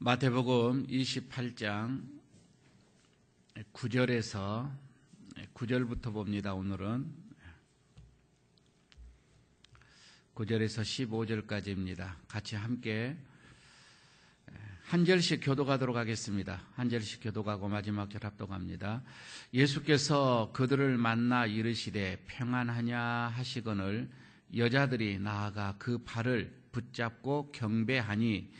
마태복음 28장 9절에서 9절부터 봅니다. 오늘은 9절에서 15절까지입니다. 같이 함께 한 절씩 교독하도록 하겠습니다. 한 절씩 교독하고 마지막 절 합독합니다. 예수께서 그들을 만나 이르시되 평안하냐 하시거늘 여자들이 나아가 그 발을 붙잡고 경배하니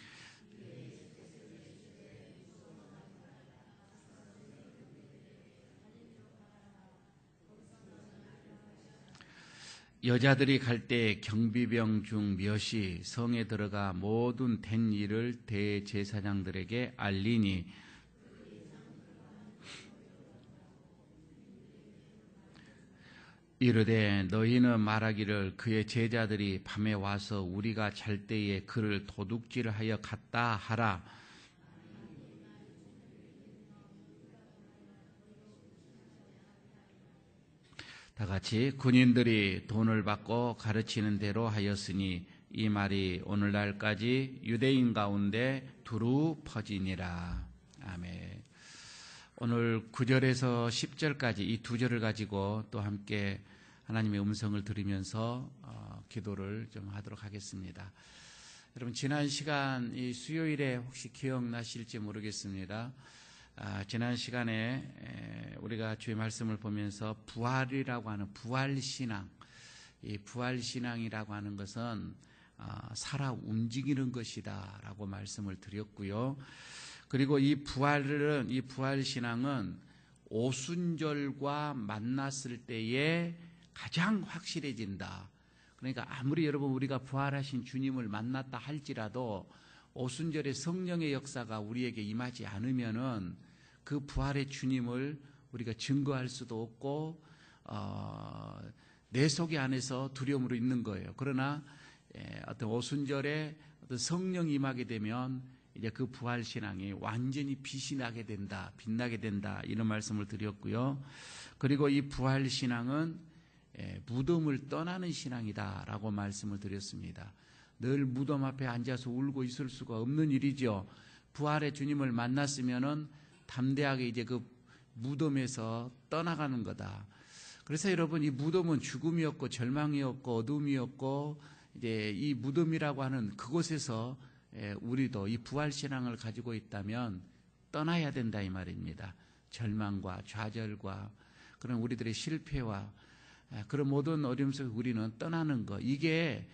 여자들이 갈 때 경비병 중 몇이 성에 들어가 모든 된 일을 대제사장들에게 알리니 이르되 너희는 말하기를 그의 제자들이 밤에 와서 우리가 잘 때에 그를 도둑질하여 갔다 하라. 다 같이 군인들이 돈을 받고 가르치는 대로 하였으니 이 말이 오늘날까지 유대인 가운데 두루 퍼지니라. 아멘. 오늘 9절에서 10절까지 이 두 절을 가지고 또 함께 하나님의 음성을 들으면서 기도를 좀 하도록 하겠습니다. 여러분 지난 시간 이 수요일에 혹시 기억나실지 모르겠습니다. 지난 시간에 우리가 주의 말씀을 보면서 부활이라고 하는 부활신앙, 이 부활신앙이라고 하는 것은 살아 움직이는 것이다 라고 말씀을 드렸고요. 그리고 이 부활신앙은 오순절과 만났을 때에 가장 확실해진다. 그러니까 아무리 여러분 우리가 부활하신 주님을 만났다 할지라도 오순절의 성령의 역사가 우리에게 임하지 않으면은 그 부활의 주님을 우리가 증거할 수도 없고 내 속에 안에서 두려움으로 있는 거예요. 그러나 어떤 오순절에 어떤 성령이 임하게 되면 이제 그 부활 신앙이 완전히 빛이 나게 된다, 빛나게 된다 이런 말씀을 드렸고요. 그리고 이 부활 신앙은 무덤을 떠나는 신앙이다라고 말씀을 드렸습니다. 늘 무덤 앞에 앉아서 울고 있을 수가 없는 일이죠. 부활의 주님을 만났으면은 담대하게 이제 그 무덤에서 떠나가는 거다. 그래서 여러분 이 무덤은 죽음이었고 절망이었고 어둠이었고 이제 이 무덤이라고 하는 그곳에서 우리도 이 부활 신앙을 가지고 있다면 떠나야 된다 이 말입니다. 절망과 좌절과 그런 우리들의 실패와 그런 모든 어려움 속에 우리는 떠나는 것, 이게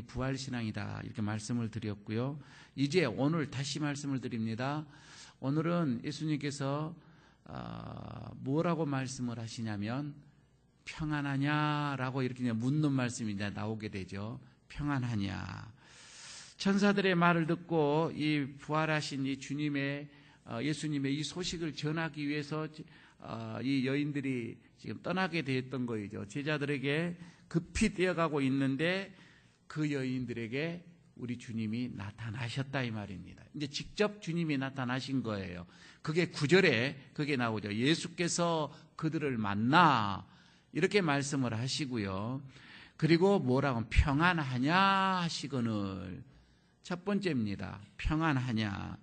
부활 신앙이다 이렇게 말씀을 드렸고요. 이제 오늘 다시 말씀을 드립니다. 오늘은 예수님께서 뭐라고 말씀을 하시냐면 평안하냐라고 이렇게 묻는 말씀이 이제 나오게 되죠. 평안하냐. 천사들의 말을 듣고 이 부활하신 이 주님의 예수님의 이 소식을 전하기 위해서 이 여인들이 지금 떠나게 되었던 거이죠. 제자들에게 급히 뛰어가고 있는데 그 여인들에게 우리 주님이 나타나셨다 이 말입니다. 이제 직접 주님이 나타나신 거예요. 그게 9절에 그게 나오죠. 예수께서 그들을 만나 이렇게 말씀을 하시고요. 그리고 뭐라고 평안하냐 하시거늘. 첫 번째입니다. 평안하냐.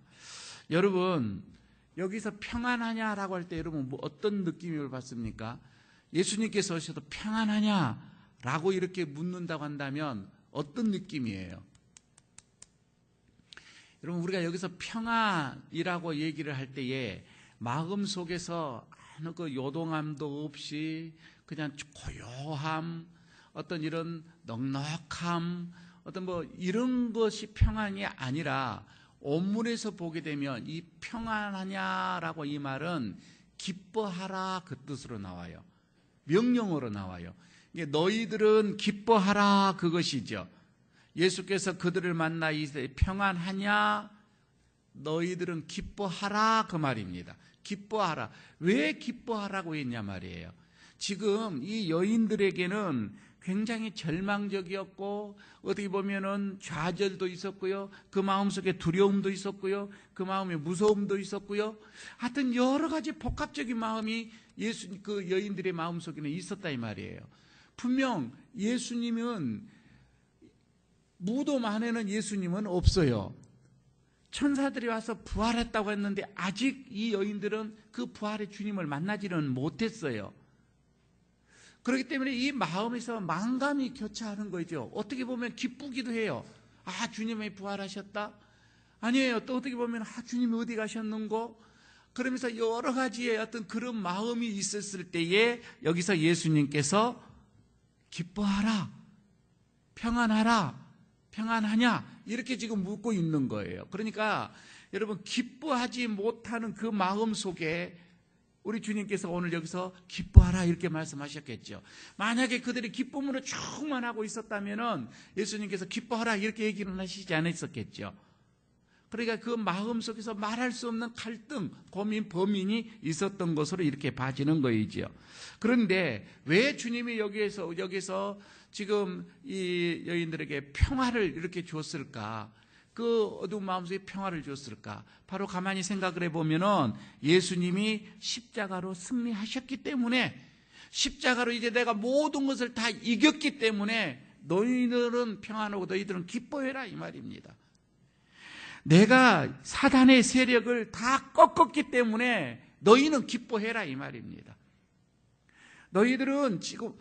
여러분 여기서 평안하냐라고 할 때 여러분 뭐 어떤 느낌을 받습니까? 예수님께서 오셔도 평안하냐라고 이렇게 묻는다고 한다면 어떤 느낌이에요? 여러분 우리가 여기서 평안이라고 얘기를 할 때에 마음속에서 아무 그 요동함도 없이 그냥 고요함, 어떤 이런 넉넉함, 어떤 뭐 이런 것이 평안이 아니라 원문에서 보게 되면 이 평안하냐라고 이 말은 기뻐하라 그 뜻으로 나와요. 명령어로 나와요. 너희들은 기뻐하라 그것이죠. 예수께서 그들을 만나 이르되 평안하냐 너희들은 기뻐하라 그 말입니다. 기뻐하라. 왜 기뻐하라고 했냐 말이에요. 지금 이 여인들에게는 굉장히 절망적이었고 어떻게 보면은 좌절도 있었고요. 그 마음속에 두려움도 있었고요. 그 마음에 무서움도 있었고요. 하여튼 여러 가지 복합적인 마음이 그 여인들의 마음속에는 있었다 이 말이에요. 분명 예수님은 무덤 안에는 예수님은 없어요. 천사들이 와서 부활했다고 했는데 아직 이 여인들은 그 부활의 주님을 만나지는 못했어요. 그렇기 때문에 이 마음에서 만감이 교차하는 거죠. 어떻게 보면 기쁘기도 해요. 아, 주님이 부활하셨다? 아니에요. 또 어떻게 보면 주님이 어디 가셨는고? 그러면서 여러 가지의 어떤 그런 마음이 있었을 때에 여기서 예수님께서 기뻐하라, 평안하라, 평안하냐? 이렇게 지금 묻고 있는 거예요. 그러니까 여러분, 기뻐하지 못하는 그 마음 속에 우리 주님께서 오늘 여기서 기뻐하라 이렇게 말씀하셨겠죠. 만약에 그들이 기쁨으로 충만하고 있었다면 예수님께서 기뻐하라 이렇게 얘기는 하시지 않았었겠죠. 그러니까 그 마음 속에서 말할 수 없는 갈등, 고민, 범인이 있었던 것으로 이렇게 봐지는 거이지요. 그런데 왜 주님이 여기서 지금 이 여인들에게 평화를 이렇게 줬을까? 그 어두운 마음속에 평화를 줬을까? 바로 가만히 생각을 해보면은 예수님이 십자가로 승리하셨기 때문에, 십자가로 이제 내가 모든 것을 다 이겼기 때문에 너희들은 평안하고 너희들은 기뻐해라 이 말입니다. 내가 사단의 세력을 다 꺾었기 때문에 너희는 기뻐해라 이 말입니다. 너희들은 지금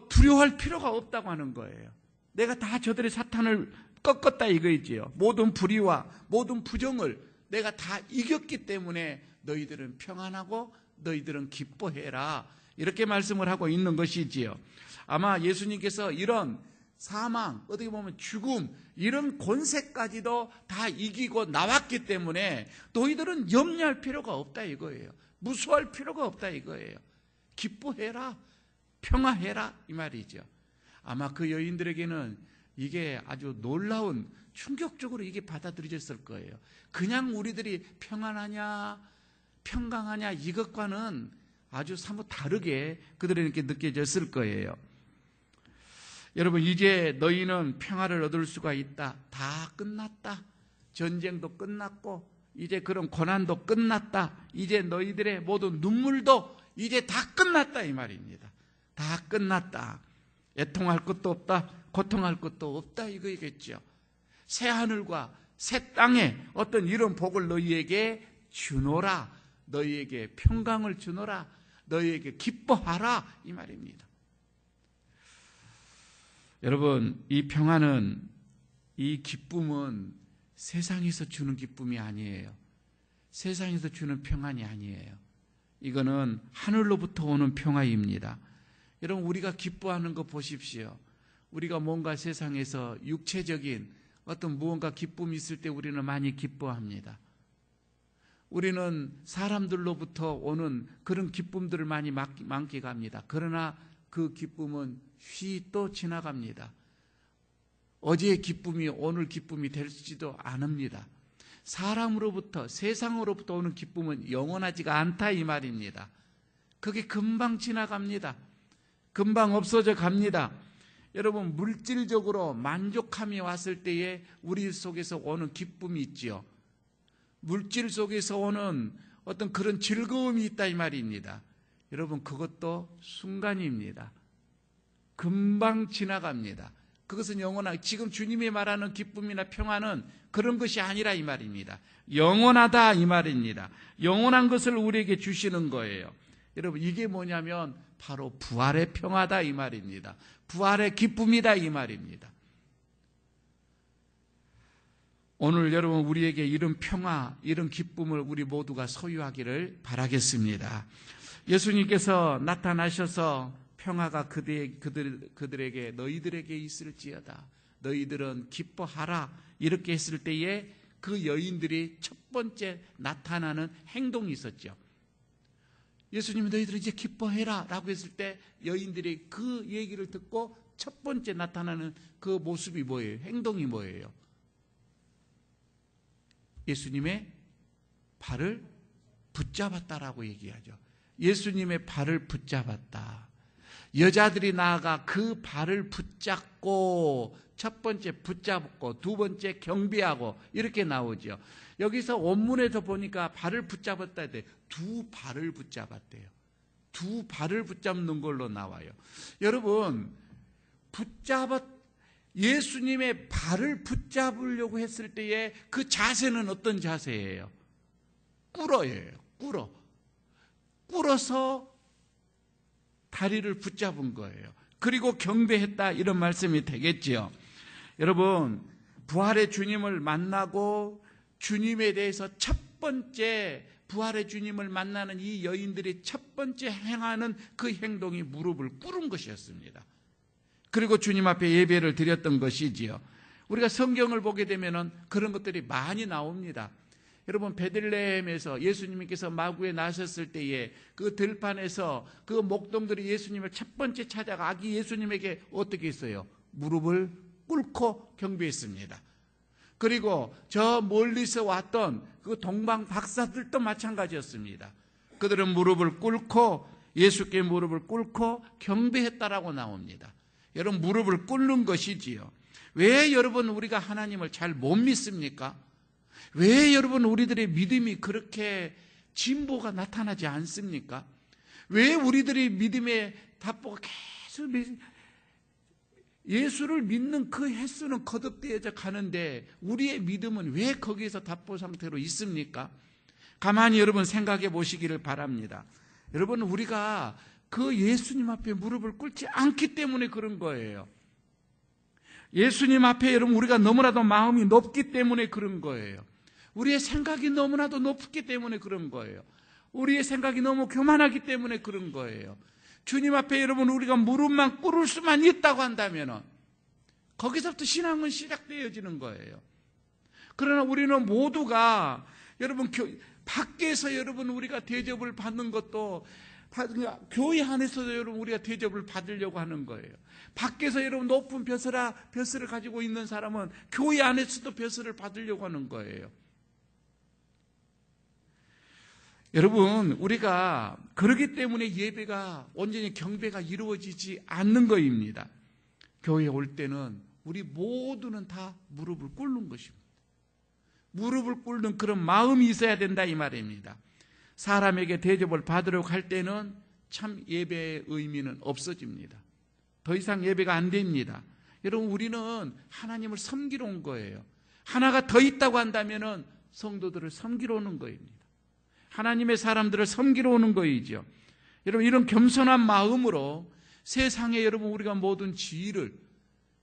두려워할 필요가 없다고 하는 거예요. 내가 다 저들의 사탄을 꺾었다 이거이지요. 모든 불의와 모든 부정을 내가 다 이겼기 때문에 너희들은 평안하고 너희들은 기뻐해라 이렇게 말씀을 하고 있는 것이지요. 아마 예수님께서 이런 사망, 어떻게 보면 죽음, 이런 권세까지도 다 이기고 나왔기 때문에 너희들은 염려할 필요가 없다 이거예요. 무서워할 필요가 없다 이거예요. 기뻐해라, 평화해라 이 말이죠. 아마 그 여인들에게는 이게 아주 놀라운, 충격적으로 이게 받아들여졌을 거예요. 그냥 우리들이 평안하냐 평강하냐 이것과는 아주 사뭇 다르게 그들에게 느껴졌을 거예요. 여러분, 이제 너희는 평화를 얻을 수가 있다. 다 끝났다. 전쟁도 끝났고 이제 그런 고난도 끝났다. 이제 너희들의 모든 눈물도 이제 다 끝났다 이 말입니다. 다 끝났다. 애통할 것도 없다. 고통할 것도 없다 이거겠죠. 새 하늘과 새 땅에 어떤 이런 복을 너희에게 주노라. 너희에게 평강을 주노라. 너희에게 기뻐하라 이 말입니다. 여러분, 이 평안은, 이 기쁨은 세상에서 주는 기쁨이 아니에요. 세상에서 주는 평안이 아니에요. 이거는 하늘로부터 오는 평화입니다. 여러분, 우리가 기뻐하는 거 보십시오. 우리가 뭔가 세상에서 육체적인 어떤 무언가 기쁨이 있을 때 우리는 많이 기뻐합니다. 우리는 사람들로부터 오는 그런 기쁨들을 많이 만끽합니다. 그러나 그 기쁨은 쉬 또 지나갑니다. 어제의 기쁨이 오늘 기쁨이 될지도 않습니다. 사람으로부터, 세상으로부터 오는 기쁨은 영원하지가 않다 이 말입니다. 그게 금방 지나갑니다. 금방 없어져 갑니다. 여러분, 물질적으로 만족함이 왔을 때에 우리 속에서 오는 기쁨이 있지요. 물질 속에서 오는 어떤 그런 즐거움이 있다 이 말입니다. 여러분, 그것도 순간입니다. 금방 지나갑니다. 그것은 영원한, 지금 주님이 말하는 기쁨이나 평안은 그런 것이 아니라 이 말입니다. 영원하다 이 말입니다. 영원한 것을 우리에게 주시는 거예요. 여러분, 이게 뭐냐면 바로 부활의 평화다 이 말입니다. 부활의 기쁨이다 이 말입니다. 오늘 여러분, 우리에게 이런 평화, 이런 기쁨을 우리 모두가 소유하기를 바라겠습니다. 예수님께서 나타나셔서 평화가 그들에게, 너희들에게 있을지어다. 너희들은 기뻐하라. 이렇게 했을 때에 그 여인들이 첫 번째 나타나는 행동이 있었죠. 예수님이 너희들 이제 기뻐해라 라고 했을 때 여인들이 그 얘기를 듣고 첫 번째 나타나는 그 모습이 뭐예요? 행동이 뭐예요? 예수님의 발을 붙잡았다라고 얘기하죠. 예수님의 발을 붙잡았다. 여자들이 나아가 그 발을 붙잡고, 첫 번째 붙잡고 두 번째 경배하고 이렇게 나오죠. 여기서 원문에서 보니까 발을 붙잡았다 해 두 발을 붙잡았대요. 두 발을 붙잡는 걸로 나와요. 여러분, 예수님의 발을 붙잡으려고 했을 때의 그 자세는 어떤 자세예요? 꿇어예요. 꿇어서 다리를 붙잡은 거예요. 그리고 경배했다, 이런 말씀이 되겠지요. 여러분, 부활의 주님을 만나고 주님에 대해서 첫 번째, 부활의 주님을 만나는 이 여인들이 첫 번째 행하는 그 행동이 무릎을 꿇은 것이었습니다. 그리고 주님 앞에 예배를 드렸던 것이지요. 우리가 성경을 보게 되면 그런 것들이 많이 나옵니다. 여러분, 베들레헴에서 예수님께서 마구에 나섰을 때에 그 들판에서 그 목동들이 예수님을 첫 번째 찾아가 아기 예수님에게 어떻게 했어요? 무릎을 꿇고 경배했습니다. 그리고 저 멀리서 왔던 그 동방 박사들도 마찬가지였습니다. 그들은 무릎을 꿇고 예수께 무릎을 꿇고 경배했다라고 나옵니다. 여러분, 무릎을 꿇는 것이지요. 왜 여러분 우리가 하나님을 잘 못 믿습니까? 왜 여러분 우리들의 믿음이 그렇게 진보가 나타나지 않습니까? 왜 우리들의 믿음의 답보가 계속 예수를 믿는 그 횟수는 거듭되어져 가는데 우리의 믿음은 왜 거기에서 답보 상태로 있습니까? 가만히 여러분 생각해 보시기를 바랍니다. 여러분, 우리가 그 예수님 앞에 무릎을 꿇지 않기 때문에 그런 거예요. 예수님 앞에 여러분 우리가 너무나도 마음이 높기 때문에 그런 거예요. 우리의 생각이 너무나도 높기 때문에 그런 거예요. 우리의 생각이 너무 교만하기 때문에 그런 거예요. 주님 앞에 여러분 우리가 무릎만 꿇을 수만 있다고 한다면 거기서부터 신앙은 시작되어지는 거예요. 그러나 우리는 모두가 여러분 밖에서 여러분 우리가 대접을 받는 것도 교회 안에서도 여러분 우리가 대접을 받으려고 하는 거예요. 밖에서 여러분 높은 벼슬을 가지고 있는 사람은 교회 안에서도 벼슬을 받으려고 하는 거예요. 여러분, 우리가 그러기 때문에 예배가 온전히 경배가 이루어지지 않는 것입니다. 교회에 올 때는 우리 모두는 다 무릎을 꿇는 것입니다. 무릎을 꿇는 그런 마음이 있어야 된다, 이 말입니다. 사람에게 대접을 받으려고 할 때는 참 예배의 의미는 없어집니다. 더 이상 예배가 안 됩니다. 여러분, 우리는 하나님을 섬기러 온 거예요. 하나가 더 있다고 한다면 성도들을 섬기러 오는 거입니다. 하나님의 사람들을 섬기러 오는 거이죠. 여러분, 이런 겸손한 마음으로 세상에 여러분 우리가 모든 지위를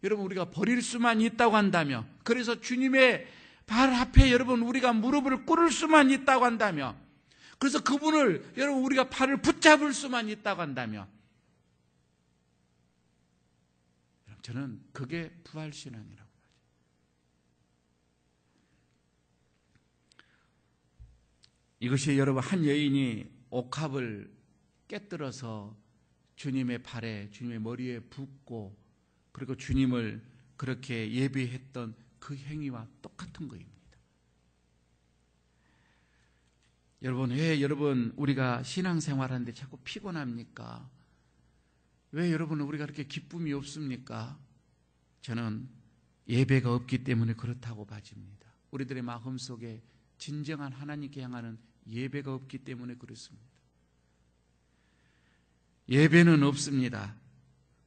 여러분 우리가 버릴 수만 있다고 한다면, 그래서 주님의 발 앞에 여러분 우리가 무릎을 꿇을 수만 있다고 한다면, 그래서 그분을 여러분 우리가 발을 붙잡을 수만 있다고 한다면, 저는 그게 부활신앙이라고 하죠. 이것이 여러분 한 여인이 옥합을 깨뜨려서 주님의 발에 주님의 머리에 붓고 그리고 주님을 그렇게 예배했던 그 행위와 똑같은 것입니다. 여러분, 왜 여러분 우리가 신앙생활하는데 자꾸 피곤합니까? 왜 여러분 우리가 그렇게 기쁨이 없습니까? 저는 예배가 없기 때문에 그렇다고 봐집니다. 우리들의 마음속에 진정한 하나님께 향하는 예배가 없기 때문에 그렇습니다. 예배는 없습니다.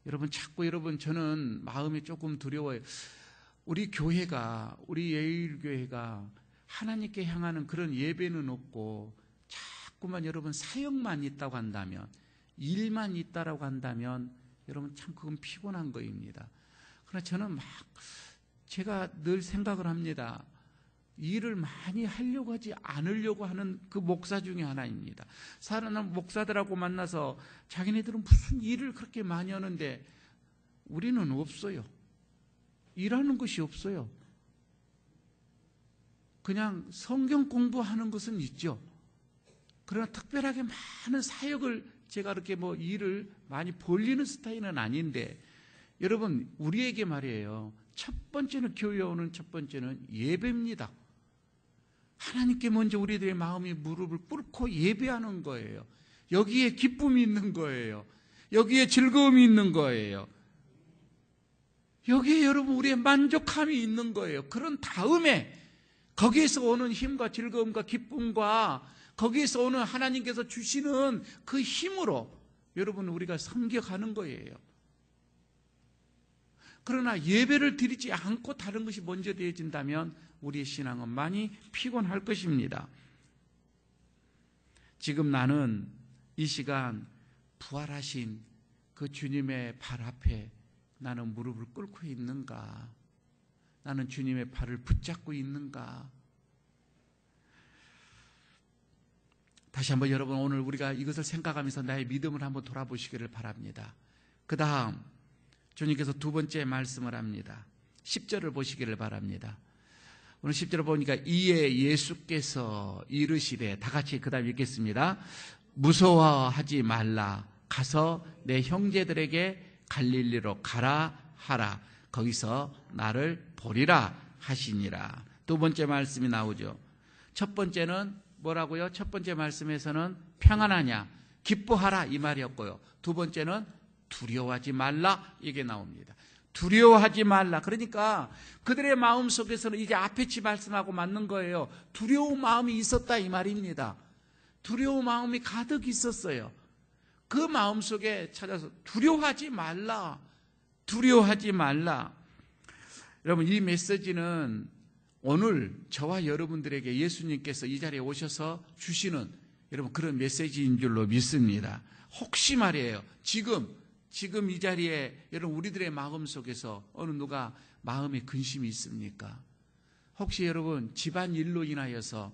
여러분, 자꾸 여러분 저는 마음이 조금 두려워요. 우리 교회가, 우리 예일교회가 하나님께 향하는 그런 예배는 없고 자꾸만 여러분 사역만 있다고 한다면, 일만 있다라고 한다면 여러분 참 그건 피곤한 거입니다. 그러나 저는 제가 늘 생각을 합니다. 일을 많이 하려고 하지 않으려고 하는 그 목사 중에 하나입니다. 사랑하는 목사들하고 만나서 자기네들은 무슨 일을 그렇게 많이 하는데 우리는 없어요. 일하는 것이 없어요. 그냥 성경 공부하는 것은 있죠. 그러나 특별하게 많은 사역을 제가 그렇게 일을 많이 벌리는 스타일은 아닌데, 여러분 우리에게 말이에요. 첫 번째는 교회에 오는 첫 번째는 예배입니다. 하나님께 먼저 우리들의 마음이 무릎을 꿇고 예배하는 거예요. 여기에 기쁨이 있는 거예요. 여기에 즐거움이 있는 거예요. 여기에 여러분 우리의 만족함이 있는 거예요. 그런 다음에 거기에서 오는 힘과 즐거움과 기쁨과 거기에서 오는 하나님께서 주시는 그 힘으로 여러분 우리가 섬겨가는 거예요. 그러나 예배를 드리지 않고 다른 것이 먼저 되어진다면 우리의 신앙은 많이 피곤할 것입니다. 지금 나는 이 시간 부활하신 그 주님의 발 앞에 나는 무릎을 꿇고 있는가? 나는 주님의 발을 붙잡고 있는가? 다시 한번 여러분, 오늘 우리가 이것을 생각하면서 나의 믿음을 한번 돌아보시기를 바랍니다. 그 다음 주님께서 두 번째 말씀을 합니다. 10절을 보시기를 바랍니다. 오늘 10절을 보니까 이에 예수께서 이르시되, 다 같이 그 다음 읽겠습니다. 무서워하지 말라. 가서 내 형제들에게 갈릴리로 가라 하라. 거기서 나를 보리라 하시니라. 두 번째 말씀이 나오죠. 첫 번째는 뭐라고요? 첫 번째 말씀에서는 평안하냐, 기뻐하라 이 말이었고요. 두 번째는 두려워하지 말라 이게 나옵니다. 두려워하지 말라. 그러니까 그들의 마음 속에서는 이제 앞에 말씀하고 맞는 거예요. 두려운 마음이 있었다 이 말입니다. 두려운 마음이 가득 있었어요. 그 마음 속에 찾아서 두려워하지 말라. 두려워하지 말라. 여러분, 이 메시지는 오늘 저와 여러분들에게 예수님께서 이 자리에 오셔서 주시는 여러분 그런 메시지인 줄로 믿습니다. 혹시 말이에요, 지금 이 자리에 여러분 우리들의 마음 속에서 어느 누가 마음에 근심이 있습니까? 혹시 여러분 집안일로 인하여서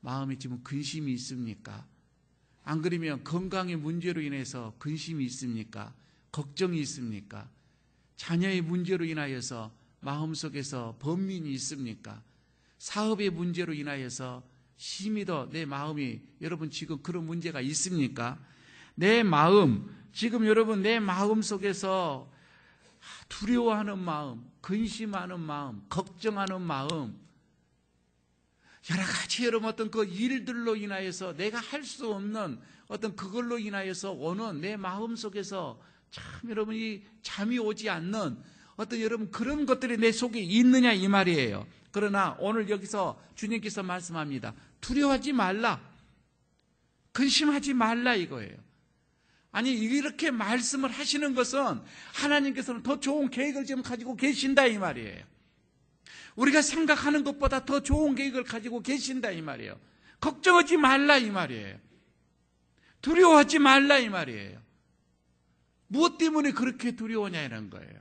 마음에 지금 근심이 있습니까? 안 그러면 건강의 문제로 인해서 근심이 있습니까? 걱정이 있습니까? 자녀의 문제로 인하여서 마음속에서 번민이 있습니까? 사업의 문제로 인하여서 심히 더 내 마음이 여러분 지금 그런 문제가 있습니까? 내 마음, 지금 여러분 내 마음 속에서 두려워하는 마음, 근심하는 마음, 걱정하는 마음, 여러 가지 여러분 어떤 그 일들로 인하여서 내가 할 수 없는 어떤 그걸로 인하여서 오는 내 마음 속에서 참 여러분 이 잠이 오지 않는 어떤 여러분 그런 것들이 내 속에 있느냐 이 말이에요. 그러나 오늘 여기서 주님께서 말씀합니다. 두려워하지 말라. 근심하지 말라 이거예요. 아니 이렇게 말씀을 하시는 것은 하나님께서는 더 좋은 계획을 지금 가지고 계신다 이 말이에요. 우리가 생각하는 것보다 더 좋은 계획을 가지고 계신다 이 말이에요. 걱정하지 말라 이 말이에요. 두려워하지 말라 이 말이에요. 무엇 때문에 그렇게 두려워냐는 거예요.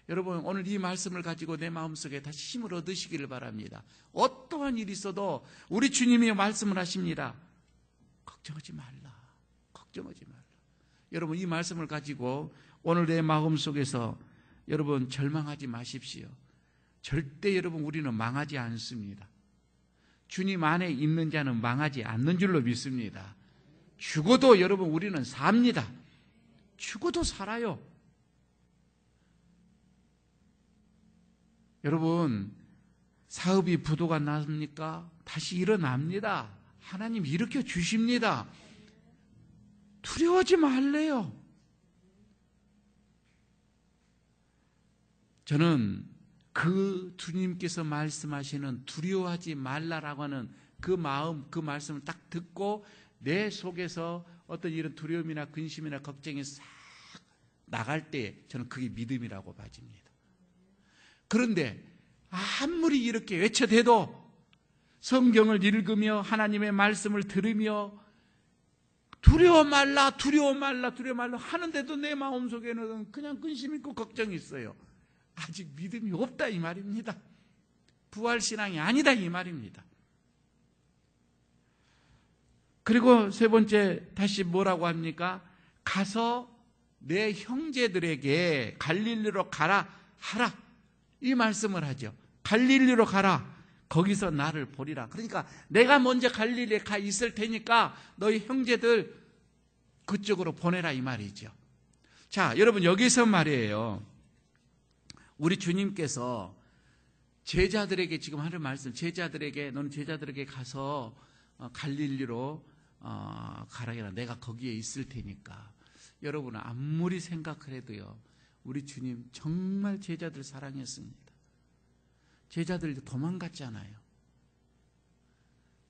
여러분 오늘 이 말씀을 가지고 내 마음속에 다시 힘을 얻으시기를 바랍니다. 어떠한 일이 있어도 우리 주님이 말씀을 하십니다. 걱정하지 말라. 걱정하지 말라. 여러분 이 말씀을 가지고 오늘 내 마음속에서 여러분 절망하지 마십시오. 절대 여러분 우리는 망하지 않습니다. 주님 안에 있는 자는 망하지 않는 줄로 믿습니다. 죽어도 여러분 우리는 삽니다. 죽어도 살아요. 여러분 사업이 부도가 납니까? 다시 일어납니다. 하나님 일으켜 주십니다. 두려워하지 말래요. 저는 그 주님께서 말씀하시는 두려워하지 말라라고 하는 그 마음, 그 말씀을 딱 듣고 내 속에서 어떤 이런 두려움이나 근심이나 걱정이 싹 나갈 때 저는 그게 믿음이라고 봐집니다. 그런데 아무리 이렇게 외쳐대도 성경을 읽으며 하나님의 말씀을 들으며 두려워 말라, 두려워 말라, 두려워 말라 하는데도 내 마음속에는 그냥 근심 있고 걱정이 있어요. 아직 믿음이 없다 이 말입니다. 부활신앙이 아니다 이 말입니다. 그리고 세 번째 다시 뭐라고 합니까? 가서 내 형제들에게 갈릴리로 가라 하라 이 말씀을 하죠. 갈릴리로 가라. 거기서 나를 보리라. 그러니까 내가 먼저 갈릴리에 가 있을 테니까 너희 형제들 그쪽으로 보내라 이 말이죠. 자, 여러분 여기서 말이에요. 우리 주님께서 제자들에게 지금 하는 말씀, 제자들에게 너는 제자들에게 가서 갈릴리로 가라. 내가 거기에 있을 테니까. 여러분 아무리 생각을 해도요. 우리 주님 정말 제자들 사랑했습니다. 제자들 도망갔잖아요.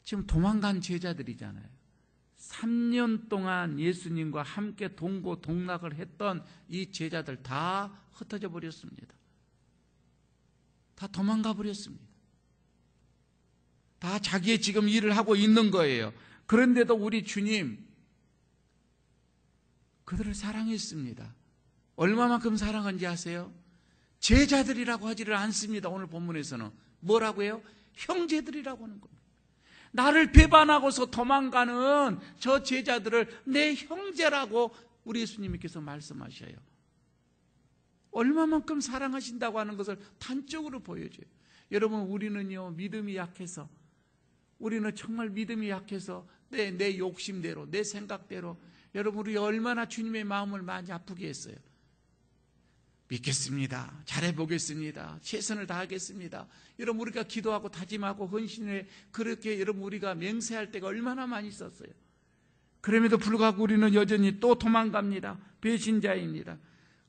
지금 도망간 제자들이잖아요. 3년 동안 예수님과 함께 동고동락을 했던 이 제자들 다 흩어져 버렸습니다. 다 도망가 버렸습니다. 다 자기의 지금 일을 하고 있는 거예요. 그런데도 우리 주님 그들을 사랑했습니다. 얼마만큼 사랑한지 아세요? 제자들이라고 하지를 않습니다. 오늘 본문에서는 뭐라고 해요? 형제들이라고 하는 겁니다. 나를 배반하고서 도망가는 저 제자들을 내 형제라고 우리 예수님께서 말씀하셔요. 얼마만큼 사랑하신다고 하는 것을 단적으로 보여줘요. 여러분, 우리는요 믿음이 약해서, 우리는 정말 믿음이 약해서 내 욕심대로, 내 생각대로, 여러분 우리 얼마나 주님의 마음을 많이 아프게 했어요. 믿겠습니다. 잘해보겠습니다. 최선을 다하겠습니다. 여러분 우리가 기도하고 다짐하고 헌신해 그렇게 여러분 우리가 맹세할 때가 얼마나 많이 있었어요. 그럼에도 불구하고 우리는 여전히 또 도망갑니다. 배신자입니다.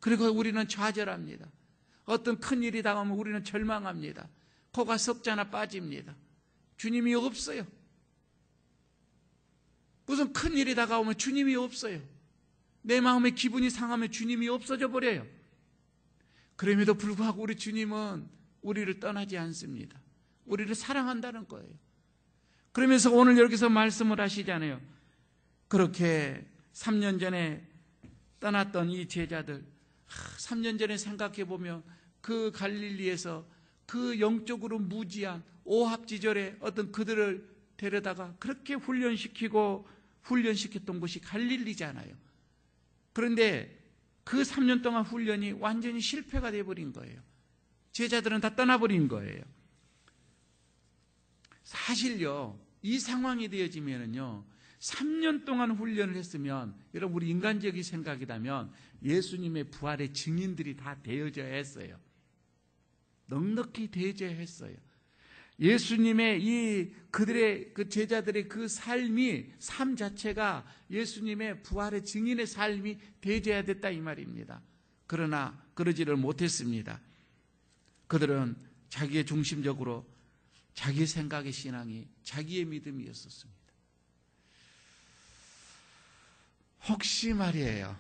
그리고 우리는 좌절합니다. 어떤 큰일이 당하면 우리는 절망합니다. 코가 석자나 빠집니다. 주님이 없어요. 무슨 큰일이 다가오면 주님이 없어요. 내 마음의 기분이 상하면 주님이 없어져 버려요. 그럼에도 불구하고 우리 주님은 우리를 떠나지 않습니다. 우리를 사랑한다는 거예요. 그러면서 오늘 여기서 말씀을 하시잖아요. 그렇게 3년 전에 떠났던 이 제자들, 3년 전에 생각해 보면 그 갈릴리에서 그 영적으로 무지한 오합지졸의 어떤 그들을 데려다가 그렇게 훈련시켰던 곳이 갈릴리잖아요. 그런데 그 3년 동안 훈련이 완전히 실패가 되어버린 거예요. 제자들은 다 떠나버린 거예요. 사실요, 이 상황이 되어지면은요, 3년 동안 훈련을 했으면, 여러분 우리 인간적인 생각이라면 예수님의 부활의 증인들이 다 되어져야 했어요. 넉넉히 되어져야 했어요. 예수님의 그들의 그 제자들의 그 삶 자체가 예수님의 부활의 증인의 삶이 되어져야 됐다 이 말입니다. 그러나 그러지를 못했습니다. 그들은 자기의 중심적으로 자기 생각의 신앙이 자기의 믿음이었었습니다. 혹시 말이에요,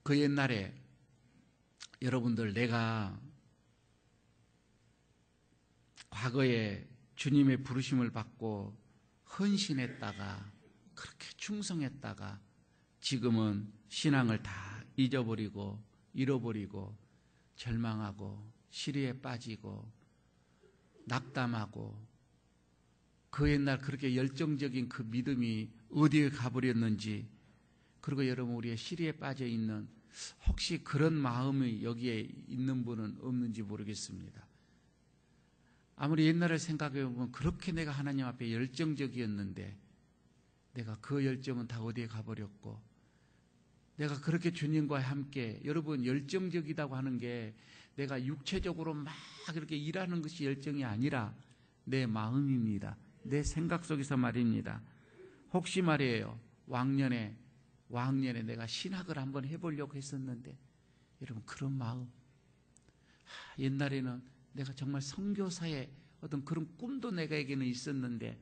그 옛날에 여러분들 내가 과거에 주님의 부르심을 받고 헌신했다가 그렇게 충성했다가 지금은 신앙을 다 잊어버리고 잃어버리고 절망하고 시리에 빠지고 낙담하고 그 옛날 그렇게 열정적인 그 믿음이 어디에 가버렸는지, 그리고 여러분 우리의 시리에 빠져 있는 혹시 그런 마음이 여기에 있는 분은 없는지 모르겠습니다. 아무리 옛날을 생각해 보면 그렇게 내가 하나님 앞에 열정적이었는데 내가 그 열정은 다 어디에 가버렸고, 내가 그렇게 주님과 함께, 여러분 열정적이라고 하는 게 내가 육체적으로 막 그렇게 일하는 것이 열정이 아니라 내 마음입니다. 내 생각 속에서 말입니다. 혹시 말이에요, 왕년에 내가 신학을 한번 해보려고 했었는데, 여러분 그런 마음, 옛날에는 내가 정말 선교사의 어떤 그런 꿈도 내게는 있었는데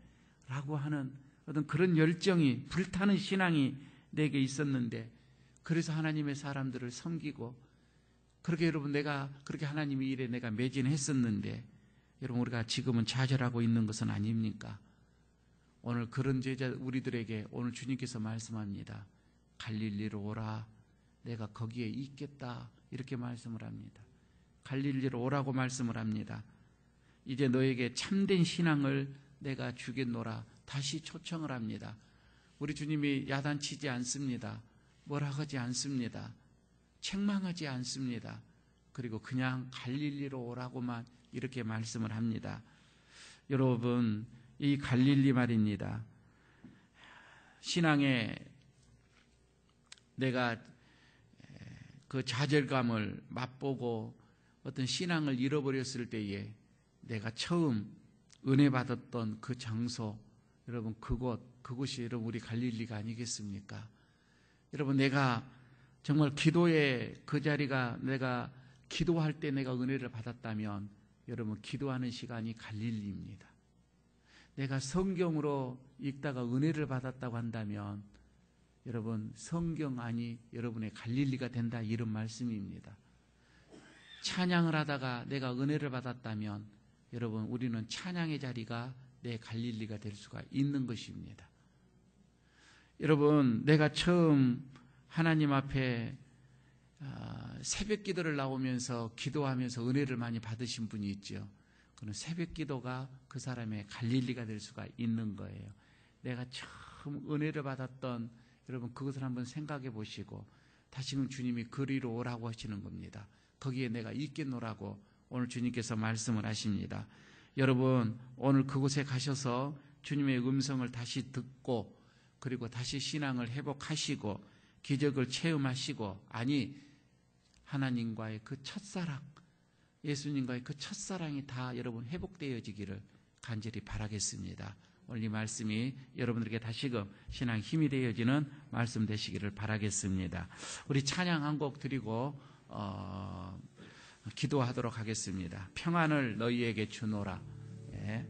라고 하는 어떤 그런 열정이 불타는 신앙이 내게 있었는데, 그래서 하나님의 사람들을 섬기고 그렇게 여러분 내가 그렇게 하나님의 일에 내가 매진했었는데, 여러분 우리가 지금은 좌절하고 있는 것은 아닙니까? 오늘 그런 제자 우리들에게 오늘 주님께서 말씀합니다. 갈릴리로 오라, 내가 거기에 있겠다, 이렇게 말씀을 합니다. 갈릴리로 오라고 말씀을 합니다. 이제 너에게 참된 신앙을 내가 주겠노라, 다시 초청을 합니다. 우리 주님이 야단치지 않습니다. 뭐라 하지 않습니다. 책망하지 않습니다. 그리고 그냥 갈릴리로 오라고만 이렇게 말씀을 합니다. 여러분, 이 갈릴리 말입니다. 신앙에 내가 그 좌절감을 맛보고 어떤 신앙을 잃어버렸을 때에 내가 처음 은혜 받았던 그 장소, 여러분 그곳이 여러분 우리 갈릴리가 아니겠습니까? 여러분 내가 정말 기도의 그 자리가, 내가 기도할 때 내가 은혜를 받았다면 여러분 기도하는 시간이 갈릴리입니다. 내가 성경으로 읽다가 은혜를 받았다고 한다면 여러분 성경 안이 여러분의 갈릴리가 된다, 이런 말씀입니다. 찬양을 하다가 내가 은혜를 받았다면 여러분 우리는 찬양의 자리가 내 갈릴리가 될 수가 있는 것입니다. 여러분 내가 처음 하나님 앞에 새벽 기도를 나오면서 기도하면서 은혜를 많이 받으신 분이 있죠. 그는 새벽 기도가 그 사람의 갈릴리가 될 수가 있는 거예요. 내가 처음 은혜를 받았던 여러분 그것을 한번 생각해 보시고 다시금 주님이 그리로 오라고 하시는 겁니다. 거기에 내가 있겠노라고 오늘 주님께서 말씀을 하십니다. 여러분 오늘 그곳에 가셔서 주님의 음성을 다시 듣고 그리고 다시 신앙을 회복하시고 기적을 체험하시고, 아니 하나님과의 그 첫사랑, 예수님과의 그 첫사랑이 다 여러분 회복되어지기를 간절히 바라겠습니다. 오늘 이 말씀이 여러분들에게 다시금 신앙 힘이 되어지는 말씀 되시기를 바라겠습니다. 우리 찬양 한 곡 드리고 기도하도록 하겠습니다. 평안을 너희에게 주노라. 예.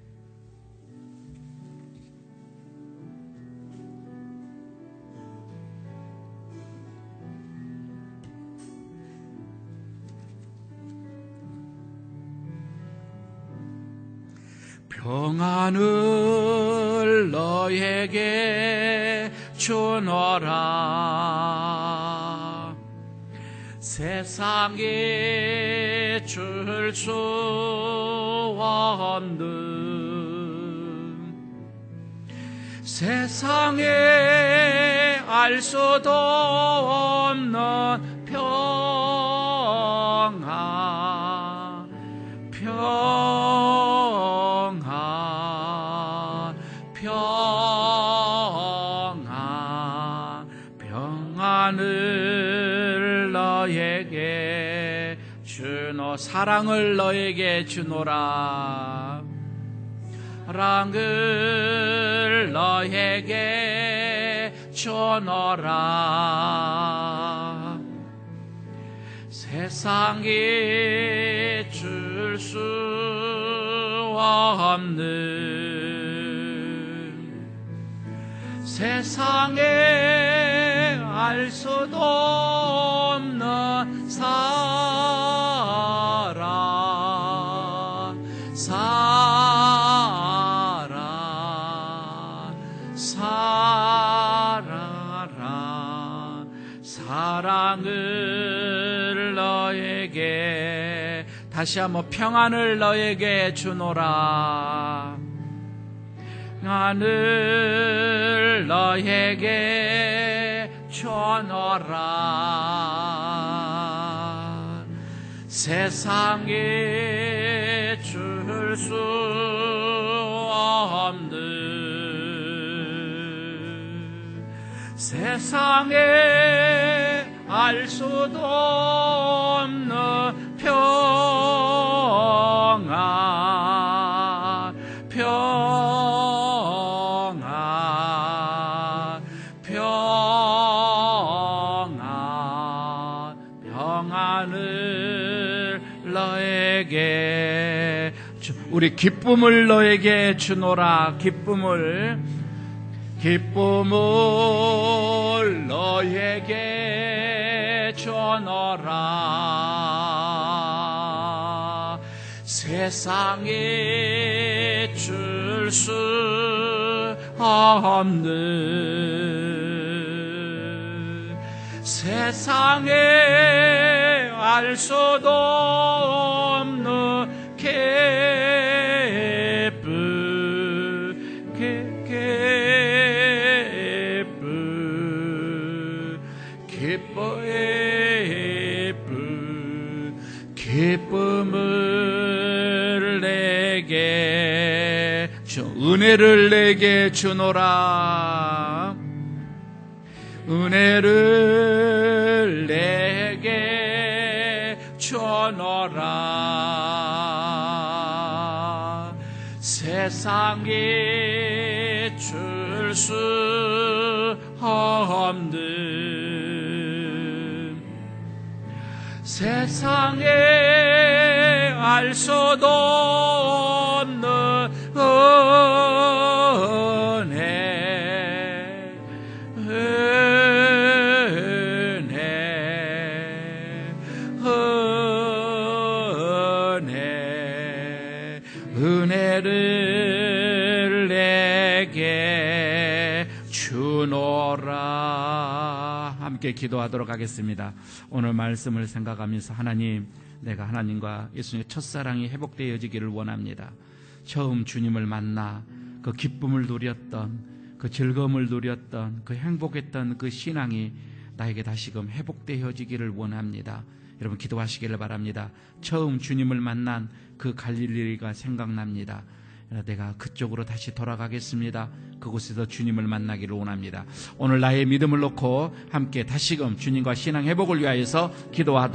평안을 너에게 주노라. 세상에 줄 수 없는, 세상에 알 수도 없는 평안, 평안을 너에게 주노. 사랑을 너에게 주노라. 사랑을 너에게 주노라. 세상에 줄 수 없는, 세상에 알 수도 없는 사랑, 사랑을 너에게, 다시 한번 평안을 너에게 주노라. 평안을 너에게 주노라. 세상에 줄 수 없는, 세상에 알 수도 없는 평안, 평안을 너에게 우리 기쁨을 너에게 주노라. 기쁨을 너에게 주노라. 세상에 줄 수 없는, 세상에 알 수도 없는 기쁨을 내게 은혜를 내게 주노라. 은혜를 내게 주노라. 세상에 줄 수 없는, 세상에 알 수도 없는 은혜를 내게 주노라. 함께 기도하도록 하겠습니다. 오늘 말씀을 생각하면서 하나님, 내가 하나님과 예수님의 첫사랑이 회복되어지기를 원합니다. 처음 주님을 만나 그 기쁨을 누렸던, 그 즐거움을 누렸던, 그 행복했던 그 신앙이 나에게 다시금 회복되어지기를 원합니다. 여러분 기도하시기를 바랍니다. 처음 주님을 만난 그 갈릴리가 생각납니다. 내가 그쪽으로 다시 돌아가겠습니다. 그곳에서 주님을 만나기를 원합니다. 오늘 나의 믿음을 놓고 함께 다시금 주님과 신앙 회복을 위하여서 기도하도록